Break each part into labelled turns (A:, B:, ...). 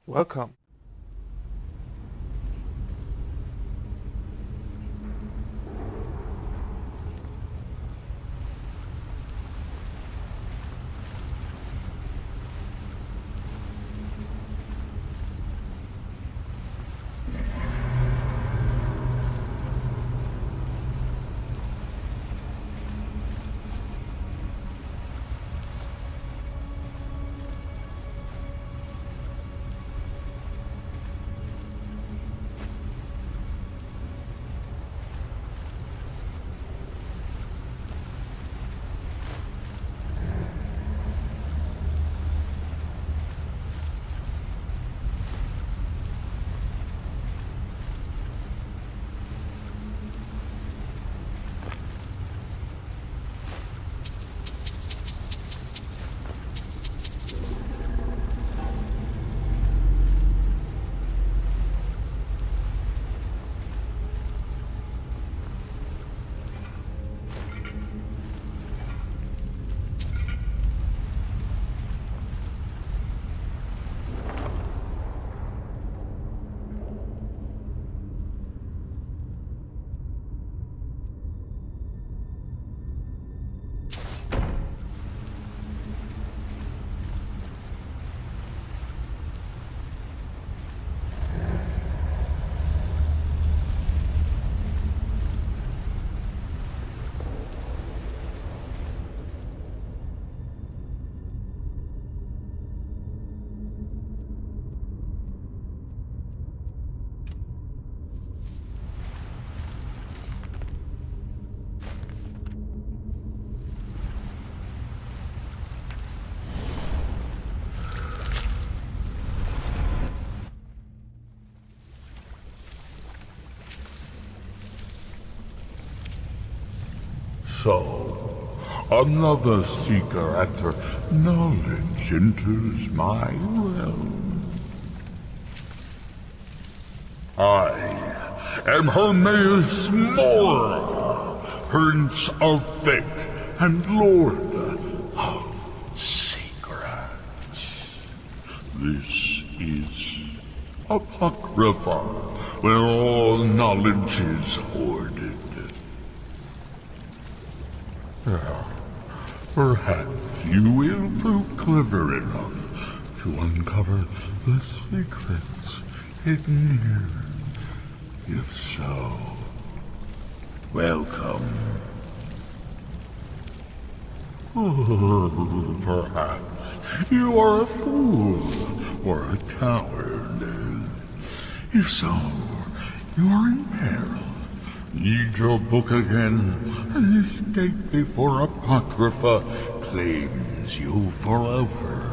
A: Welcome.
B: So, another seeker after knowledge enters my realm. I am Hermaeus Mora, Prince of Fate and Lord of Secrets. This is Apocrypha, where all knowledge is hoarded. Perhaps you will prove clever enough to uncover the secrets hidden here. If so, welcome. Perhaps you are a fool or a coward. If so, you are in peril. Read your book again and escape before Apocrypha claims you forever.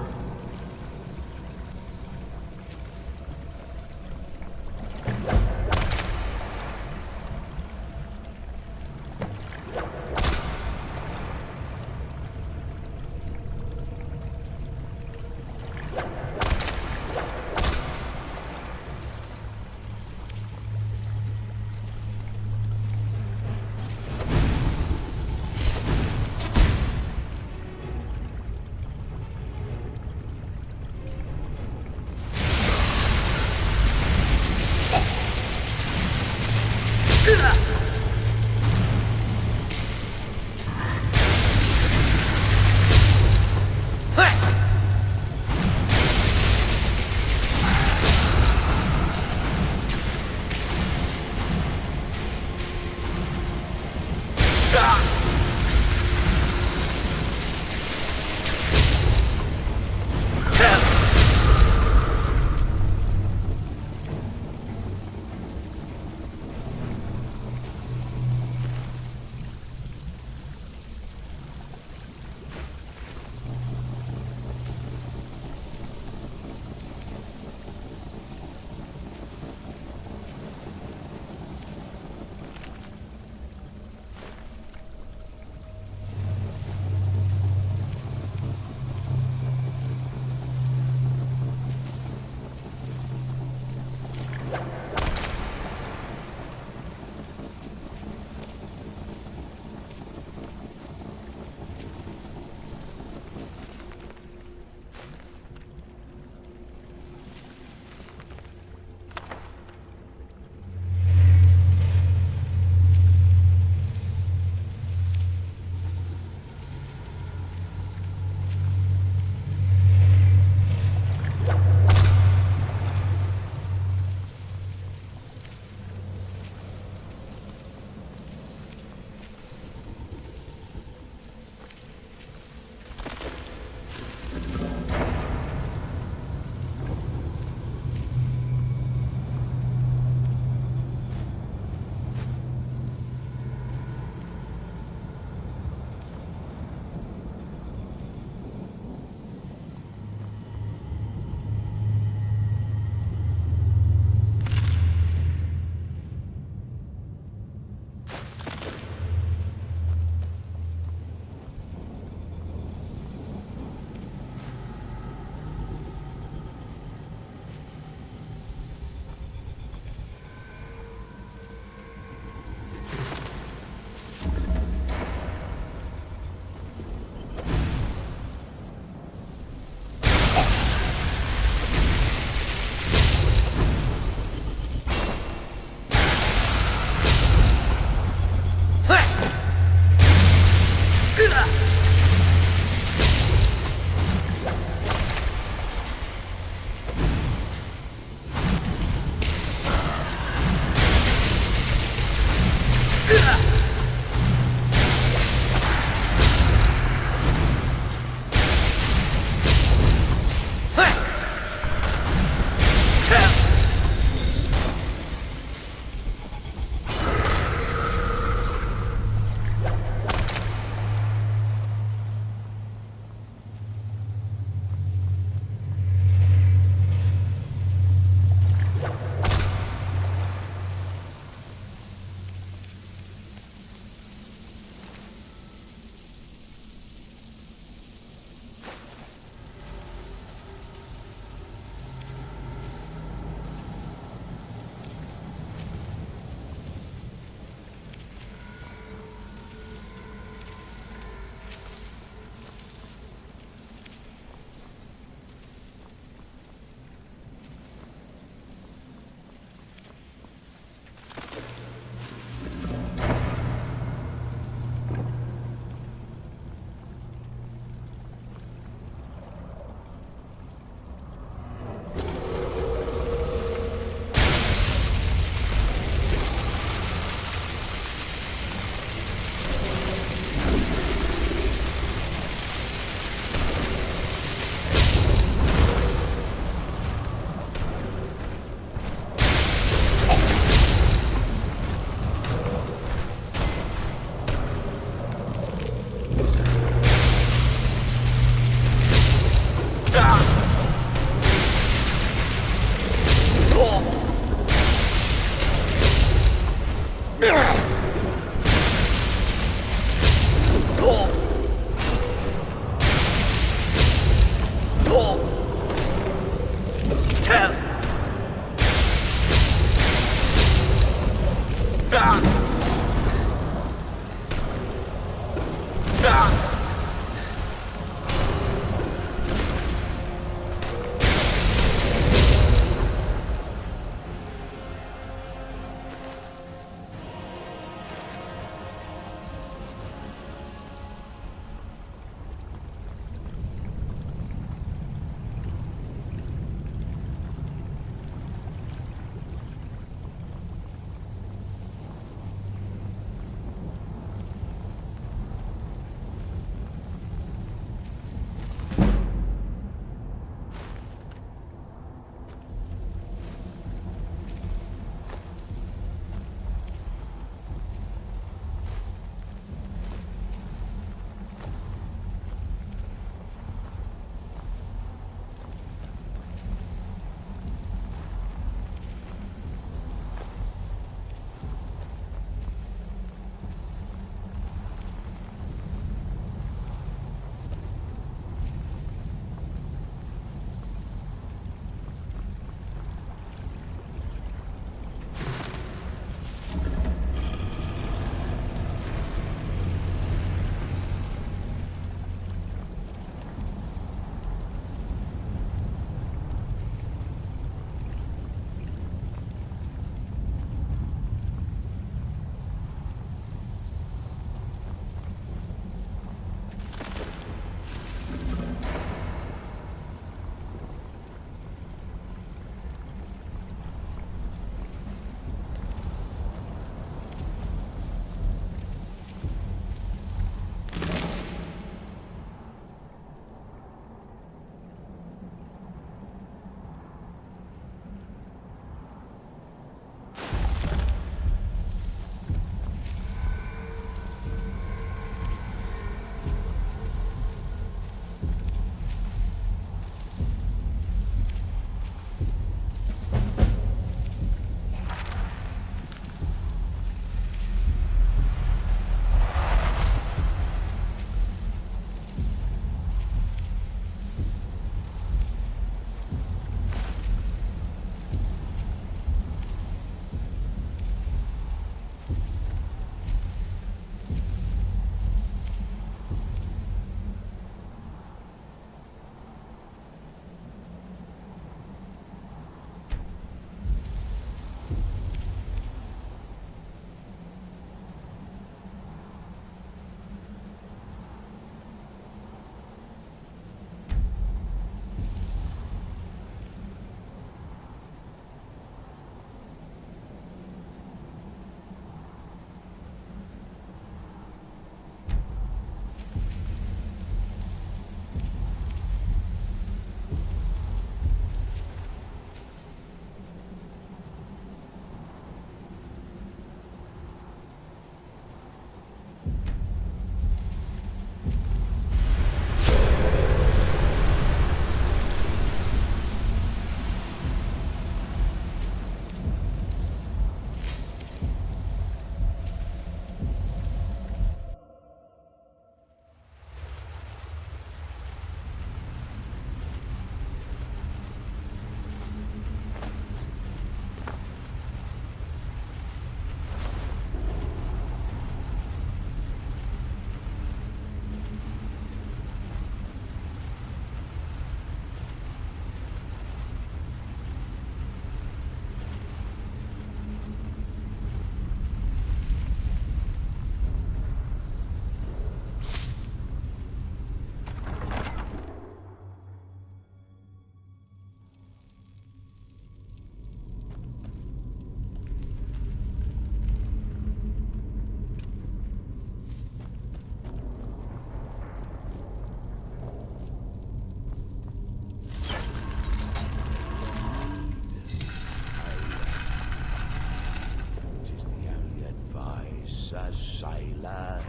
A: sailor,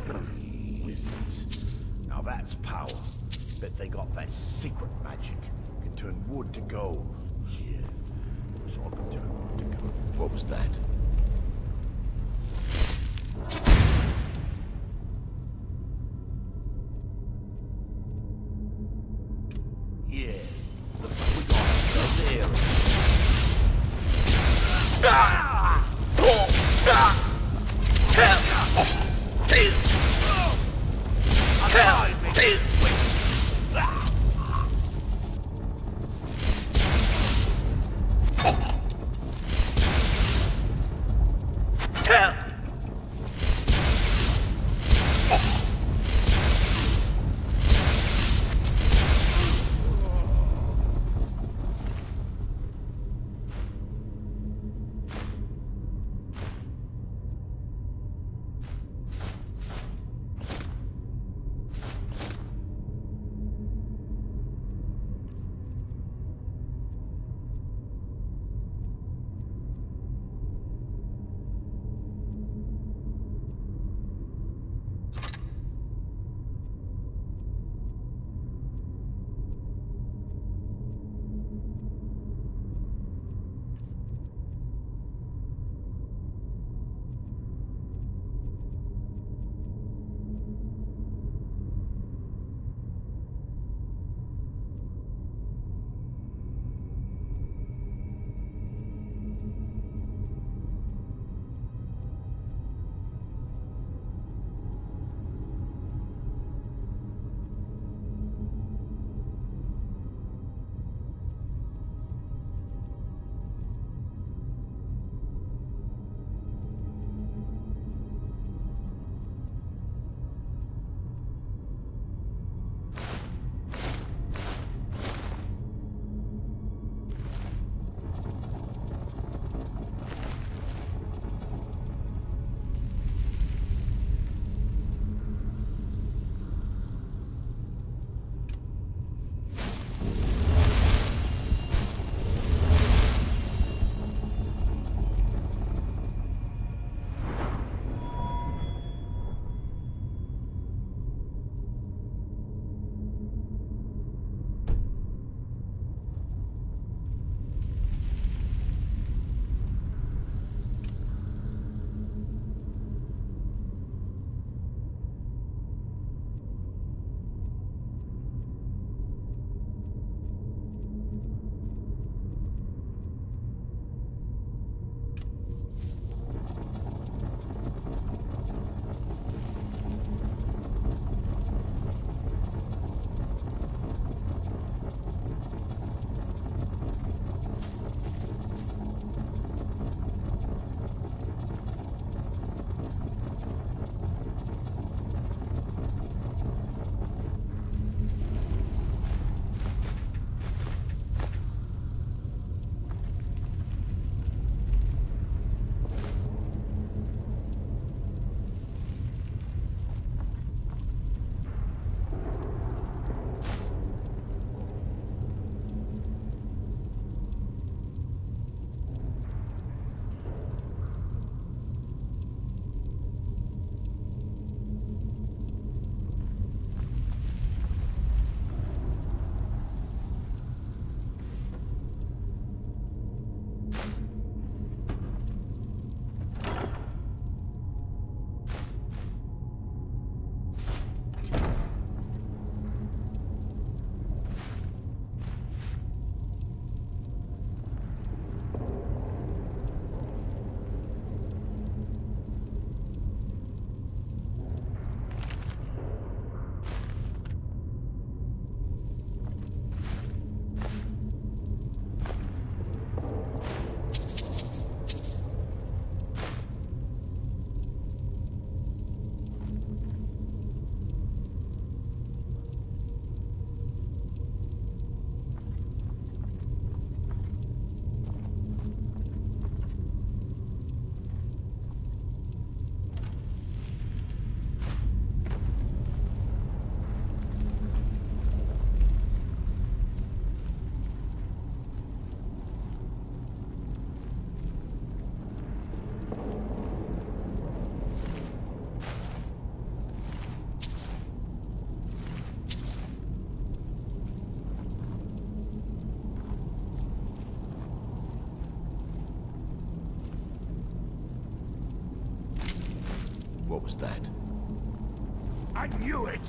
A: wizards. Now that's power. Bet they got that secret magic. Can turn wood to gold. Yeah. So I can turn wood to gold. What was that? Yeah. The fuck we got ourselves there. What was that? I knew it!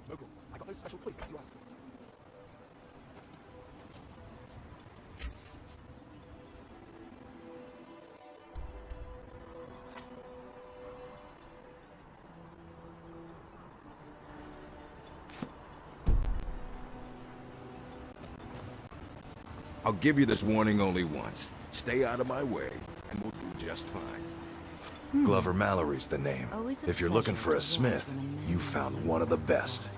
C: Local, I got those special police you asked for.
A: I'll give you this warning only once. Stay out of my way, and we'll do just fine.
D: Glover Mallory's the name.
E: Always a
D: If you're looking for
E: pleasure
D: a
E: to
D: smith,
E: work with a man
D: you found one of the best.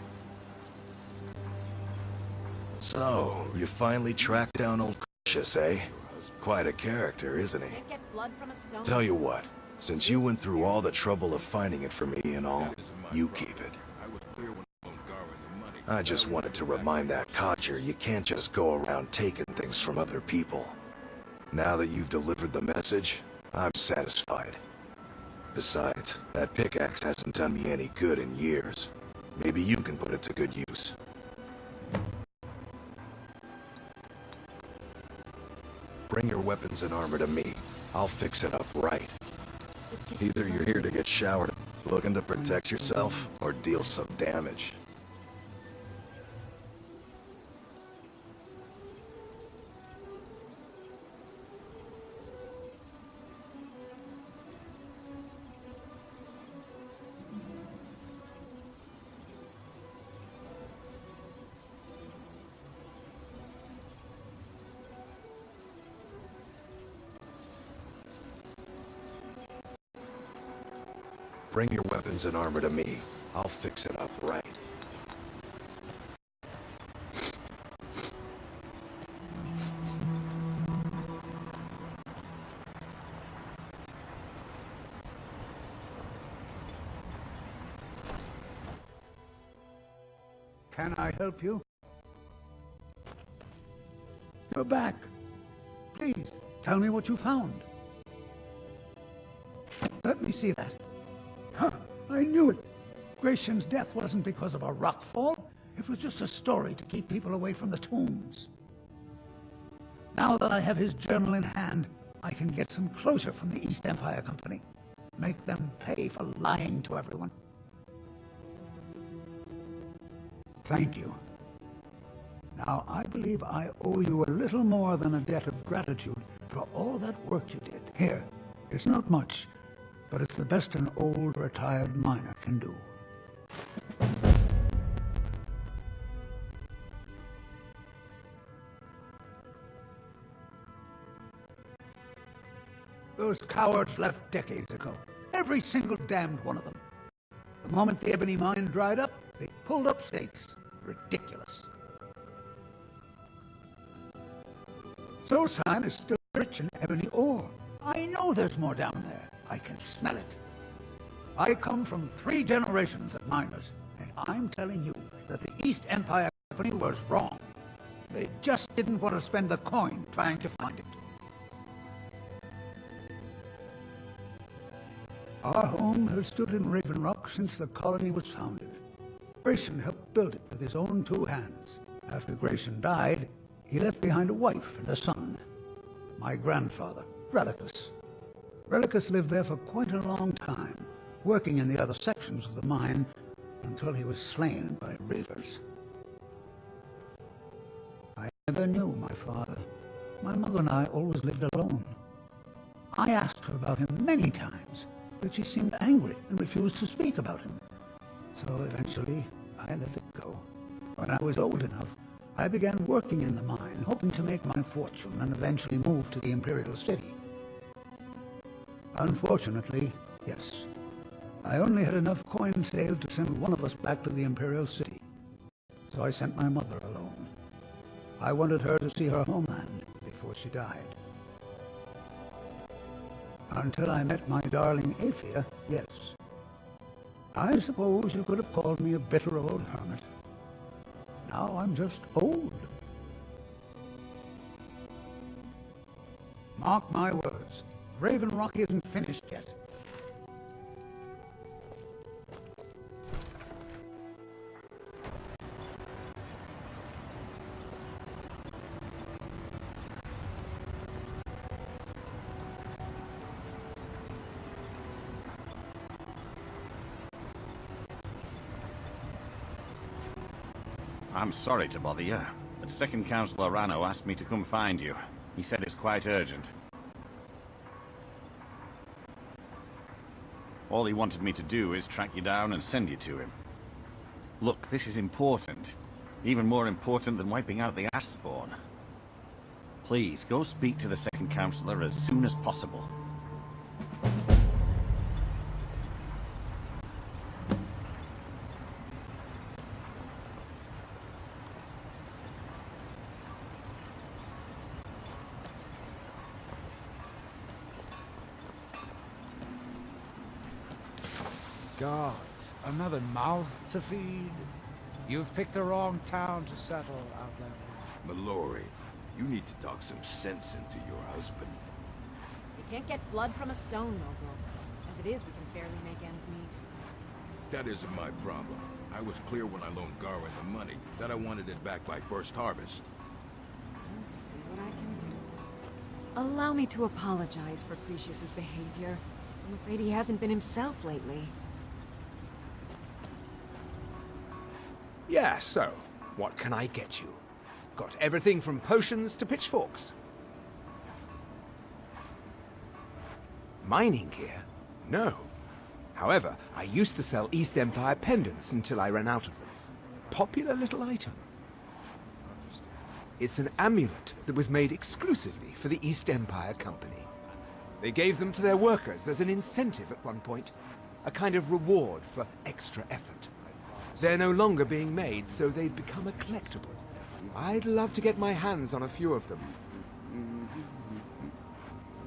D: So, you finally tracked down old Cautious, eh? Quite a character, isn't he?
E: Can't get blood from a stone.
D: Tell you what, since you went through all the trouble of finding it for me and all, you keep it. I just wanted to remind that codger you can't just go around taking things from other people. Now that you've delivered the message, I'm satisfied. Besides, that pickaxe hasn't done me any good in years. Maybe you can put it to good use. Bring your weapons and armor to me. I'll fix it up right. Either you're here to get showered, looking to protect yourself, or deal some damage. Bring your weapons and armor to me. I'll fix it up right.
F: Can I help you? You're back. Please, tell me what you found. Let me see that. Huh, I knew it. Gratian's death wasn't because of a rock fall. It was just a story to keep people away from the tombs. Now that I have his journal in hand, I can get some closure from the East Empire Company. Make them pay for lying to everyone. Thank you. Now, I believe I owe you a little more than a debt of gratitude for all that work you did. Here, it's not much, but it's the best an old retired miner can do. Those cowards left decades ago. Every single damned one of them. The moment the ebony mine dried up, they pulled up stakes, ridiculous. Solstheim is still rich in ebony ore. I know there's more down there. I can smell it. I come from 3 generations of miners, and I'm telling you that the East Empire Company was wrong. They just didn't want to spend the coin trying to find it. Our home has stood in Raven Rock since the colony was founded. Grayson helped build it with his own 2 hands. After Grayson died, he left behind a wife and a son. My grandfather, Relicus. Relicus lived there for quite a long time, working in the other sections of the mine until he was slain by reavers. I never knew my father. My mother and I always lived alone. I asked her about him many times, but she seemed angry and refused to speak about him. So eventually, I let it go. When I was old enough, I began working in the mine, hoping to make my fortune and eventually move to the Imperial City. Unfortunately, yes, I only had enough coin saved to send one of us back to the Imperial City. So I sent my mother alone. I wanted her to see her homeland before she died. Until I met my darling Aphia, yes. I suppose you could have called me a bitter old hermit. Now I'm just old. Mark my words, Raven Rock isn't finished yet.
E: I'm sorry to bother you, but Second Councillor Rano asked me to come find you. He said it's quite urgent. All he wanted me to do is track you down and send you to him. Look, this is important. Even more important than wiping out the Ashspawn. Please, go speak to the Second Councillor as soon as possible.
G: Gods, another mouth to feed? You've picked the wrong town to settle, Outlander.
H: Mallory, you need to talk some sense into your husband.
I: You can't get blood from a stone, Noble. As it is, we can barely make ends meet.
H: That isn't my problem. I was clear when I loaned Garwin the money that I wanted it back by first harvest.
I: I'll see what I can do. Allow me to apologize for Precius's behavior. I'm afraid he hasn't been himself lately.
J: Yeah, so, what can I get you? Got everything from potions to pitchforks. Mining gear? No. However, I used to sell East Empire pendants until I ran out of them. Popular little item. It's an amulet that was made exclusively for the East Empire Company. They gave them to their workers as an incentive at one point, a kind of reward for extra effort. They're no longer being made, so they've become a collectible. I'd love to get my hands on a few of them.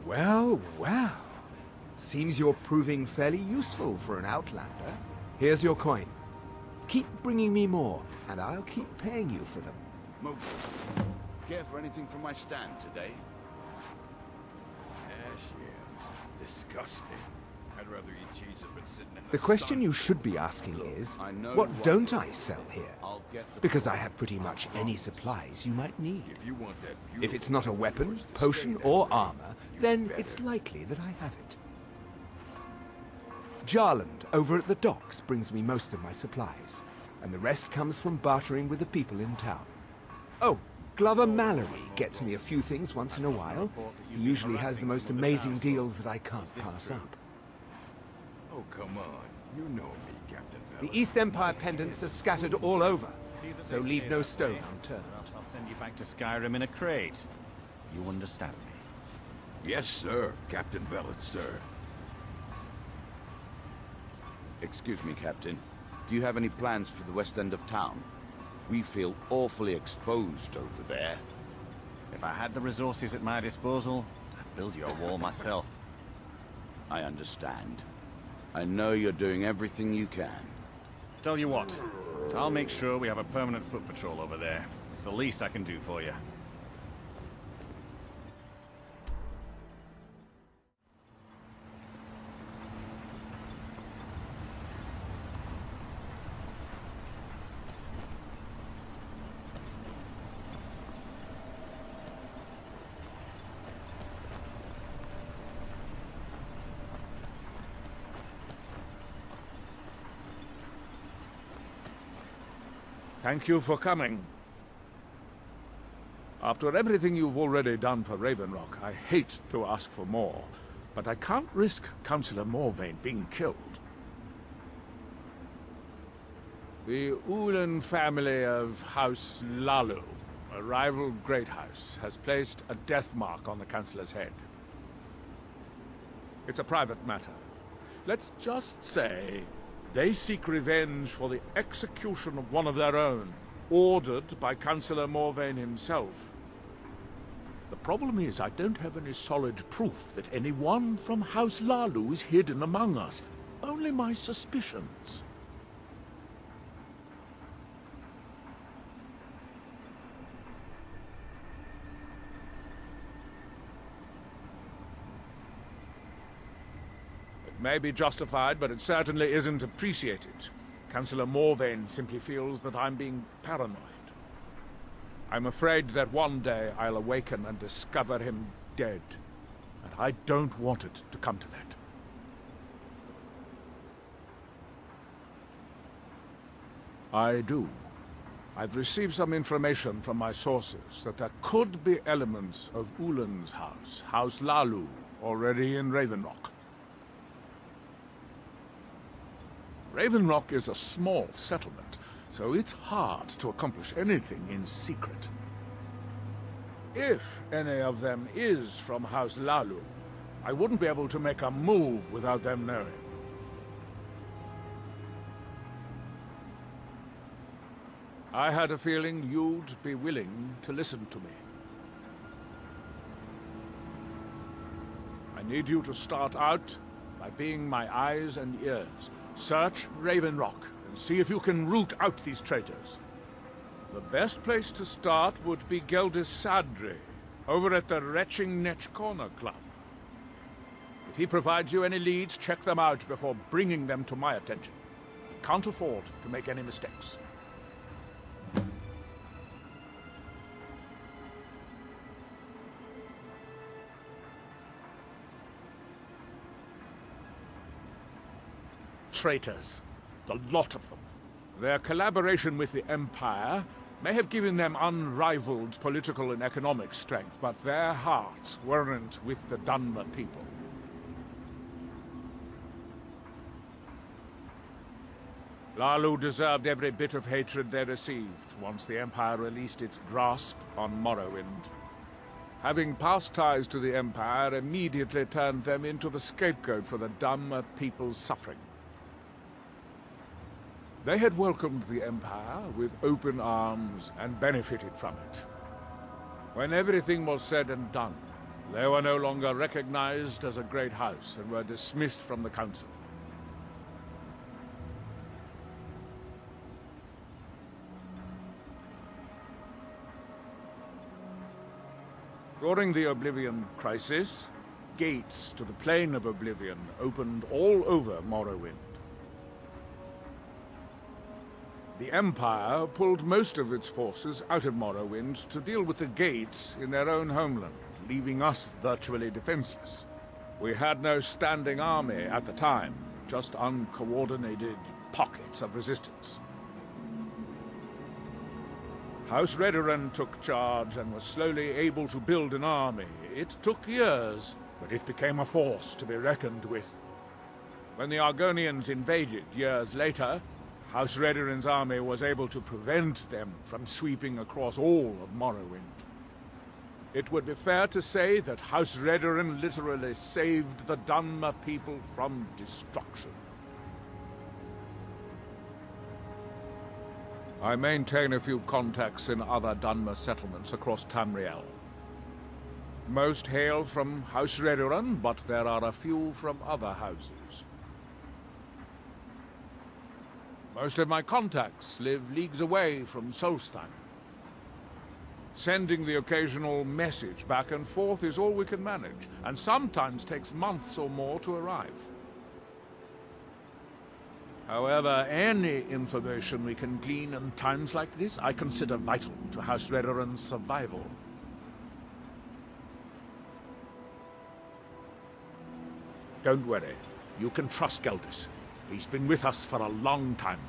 J: Well, well. Seems you're proving fairly useful for an Outlander. Here's your coin. Keep bringing me more, and I'll keep paying you for them.
A: Mowgli, care for anything from my stand today?
H: Disgusting. I'd rather eat cheese than been sitting in
J: The question you should be asking is, what don't I sell here? Because I have pretty much any supplies you might need.
H: If you want that
J: If it's not a weapon, potion, or armor, then it's likely that I have it. Jarland, over at the docks, brings me most of my supplies, and the rest comes from bartering with the people in town. Oh, Glover Mallory gets me a few things once in a while. He usually has the most amazing deals that I can't pass up.
H: Oh, come on. You know me, Captain
J: The
H: Vela.
J: East Empire pendants are scattered all over, so leave no stone unturned.
E: Or else I'll send you back to Skyrim in a crate. You understand me?
H: Yes, sir. Captain Bellet, sir.
A: Excuse me, Captain. Do you have any plans for the west end of town? We feel awfully exposed over there.
E: If I had the resources at my disposal, I'd build you a wall myself.
A: I understand. I know you're doing everything you can.
E: Tell you what, I'll make sure we have a permanent foot patrol over there. It's the least I can do for you.
G: Thank you for coming. After everything you've already done for Raven Rock, I hate to ask for more, but I can't risk Councillor Morvain being killed. The Ulan family of House Lalu, a rival great house, has placed a death mark on the Councillor's head. It's a private matter. Let's just say they seek revenge for the execution of one of their own, ordered by Councillor Morvain himself. The problem is, I don't have any solid proof that anyone from House Lalu is hidden among us. Only my suspicions. It may be justified, but it certainly isn't appreciated. Councillor Morvain simply feels that I'm being paranoid. I'm afraid that one day I'll awaken and discover him dead. And I don't want it to come to that. I do. I've received some information from my sources that there could be elements of Ulan's house, House Lalu, already in Raven Rock. Raven Rock is a small settlement, so it's hard to accomplish anything in secret. If any of them is from House Lalu, I wouldn't be able to make a move without them knowing. I had a feeling you'd be willing to listen to me. I need you to start out by being my eyes and ears. Search Raven Rock and see if you can root out these traitors. The best place to start would be Geldis Sadri, over at the Retching Netch Corner Club. If he provides you any leads, check them out before bringing them to my attention. I can't afford to make any mistakes. Traitors. The lot of them. Their collaboration with the Empire may have given them unrivaled political and economic strength, but their hearts weren't with the Dunmer people. Lalu deserved every bit of hatred they received once the Empire released its grasp on Morrowind. Having past ties to the Empire immediately turned them into the scapegoat for the Dunmer people's suffering. They had welcomed the Empire with open arms and benefited from it. When everything was said and done, they were no longer recognized as a great house and were dismissed from the Council. During the Oblivion Crisis, gates to the Plane of Oblivion opened all over Morrowind. The Empire pulled most of its forces out of Morrowind to deal with the gates in their own homeland, leaving us virtually defenseless. We had no standing army at the time, just uncoordinated pockets of resistance. House Redoran took charge and was slowly able to build an army. It took years, but it became a force to be reckoned with. When the Argonians invaded years later, House Redoran's army was able to prevent them from sweeping across all of Morrowind. It would be fair to say that House Redoran literally saved the Dunmer people from destruction. I maintain a few contacts in other Dunmer settlements across Tamriel. Most hail from House Redoran, but there are a few from other houses. Most of my contacts live leagues away from Solstheim. Sending the occasional message back and forth is all we can manage, and sometimes takes months or more to arrive. However, any information we can glean in times like this, I consider vital to House Redoran's survival. Don't worry. You can trust Geldis. He's been with us for a long time.